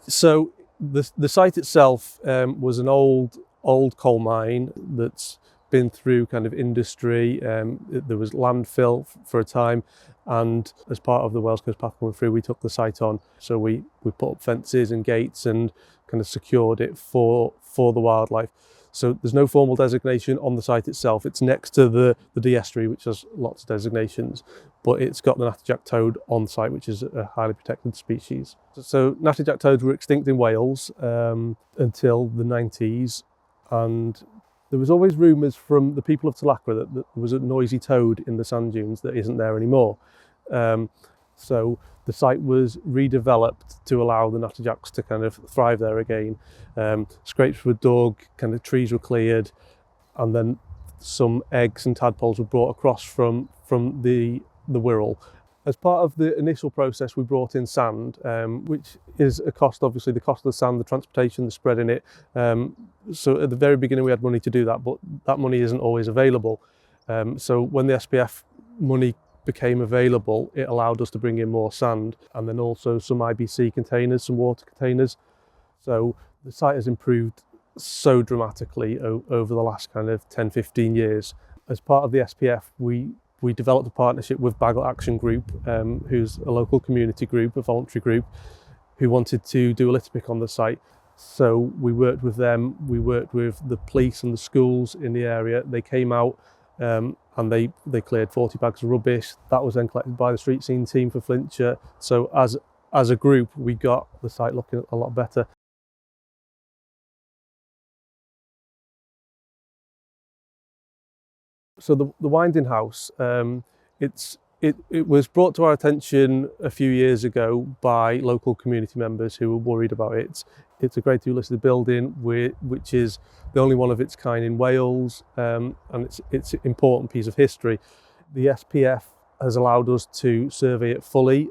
So the site itself was an old coal mine that's been through kind of industry. There was landfill for a time, and as part of the Wales Coast Path coming through, we took the site on. So we put up fences and gates and kind of secured it for the wildlife. So there's no formal designation on the site itself. It's next to the Dee estuary, which has lots of designations, but it's got the natterjack toad on site, which is a highly protected species. So natterjack toads were extinct in Wales until the 90s, and there was always rumours from the people of Tolacra that there was a noisy toad in the sand dunes that isn't there anymore. So the site was redeveloped to allow the natterjacks to kind of thrive there again. Scrapes were dug, kind of trees were cleared, and then some eggs and tadpoles were brought across from the Wirral. As part of the initial process, we brought in sand, which is a cost, obviously, the cost of the sand, the transportation, the spreading it. So at the very beginning, we had money to do that, but that money isn't always available. So when the SPF money became available, it allowed us to bring in more sand, and then also some IBC containers, some water containers. So the site has improved so dramatically over the last kind of 10, 15 years. As part of the SPF, we developed a partnership with Bagel Action Group, who's a local community group, a voluntary group, who wanted to do a litter pick on the site. So we worked with them, we worked with the police and the schools in the area. They came out and they cleared 40 bags of rubbish. That was then collected by the street scene team for Flintshire. So as a group, we got the site looking a lot better. So the winding house, it was brought to our attention a few years ago by local community members who were worried about it. It's a Grade 2 listed building, which is the only one of its kind in Wales, and it's an important piece of history. The SPF has allowed us to survey it fully.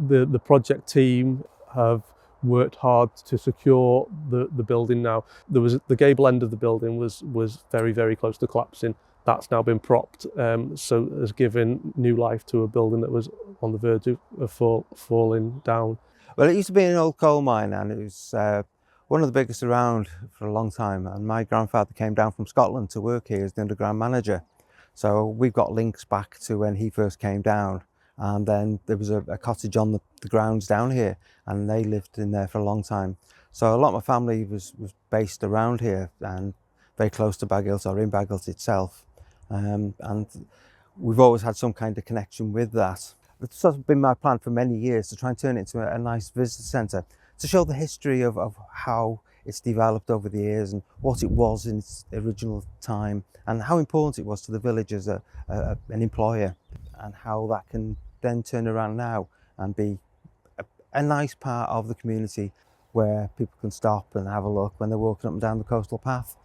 The project team have worked hard to secure the building now. The gable end of the building was very, very close to collapsing. That's now been propped, so has given new life to a building that was on the verge of falling down. Well, it used to be an old coal mine, and it was one of the biggest around for a long time. And my grandfather came down from Scotland to work here as the underground manager. So we've got links back to when he first came down. And then there was a cottage on the grounds down here, and they lived in there for a long time. So a lot of my family was based around here and very close to Baghilt, or in Baghilt itself. And we've always had some kind of connection with that. It's sort of been my plan for many years to try and turn it into a nice visitor centre, to show the history of how it's developed over the years and what it was in its original time, and how important it was to the village as an employer, and how that can then turn around now and be a nice part of the community where people can stop and have a look when they're walking up and down the coastal path.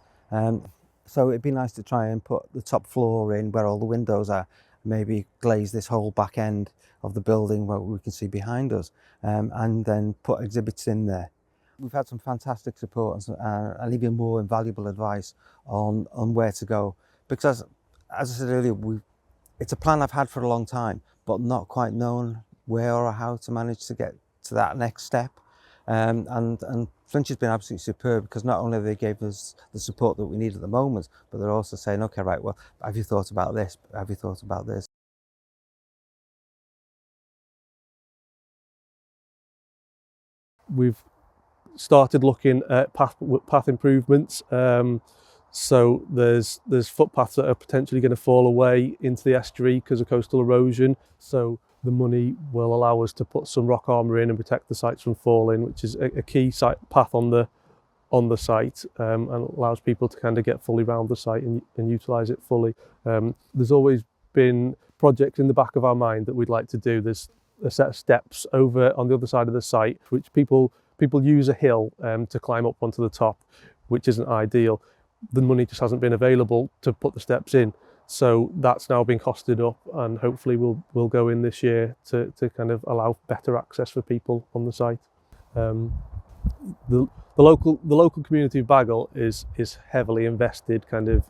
So it'd be nice to try and put the top floor in where all the windows are, maybe glaze this whole back end of the building where we can see behind us, and then put exhibits in there. We've had some fantastic support and even more invaluable advice on where to go, because as I said earlier, it's a plan I've had for a long time, but not quite known where or how to manage to get to that next step. And Flintshire has been absolutely superb, because not only they gave us the support that we need at the moment, but they're also saying, okay, right, well, have you thought about this? Have you thought about this? We've started looking at path improvements. So there's footpaths that are potentially going to fall away into the estuary because of coastal erosion. So the money will allow us to put some rock armour in and protect the sites from falling, which is a key path on the site, and allows people to kind of get fully around the site and utilise it fully. There's always been projects in the back of our mind that we'd like to do. There's a set of steps over on the other side of the site, which people use a hill to climb up onto the top, which isn't ideal. The money just hasn't been available to put the steps in. So that's now been costed up, and hopefully we'll go in this year to kind of allow better access for people on the site. The local community of Baghilt is heavily invested kind of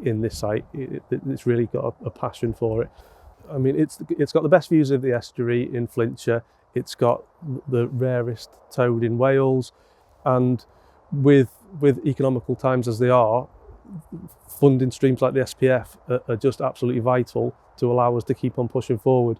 in this site. It's really got a passion for it. I mean, it's got the best views of the estuary in Flintshire. It's got the rarest toad in Wales, and with economical times as they are, funding streams like the SPF are just absolutely vital to allow us to keep on pushing forward.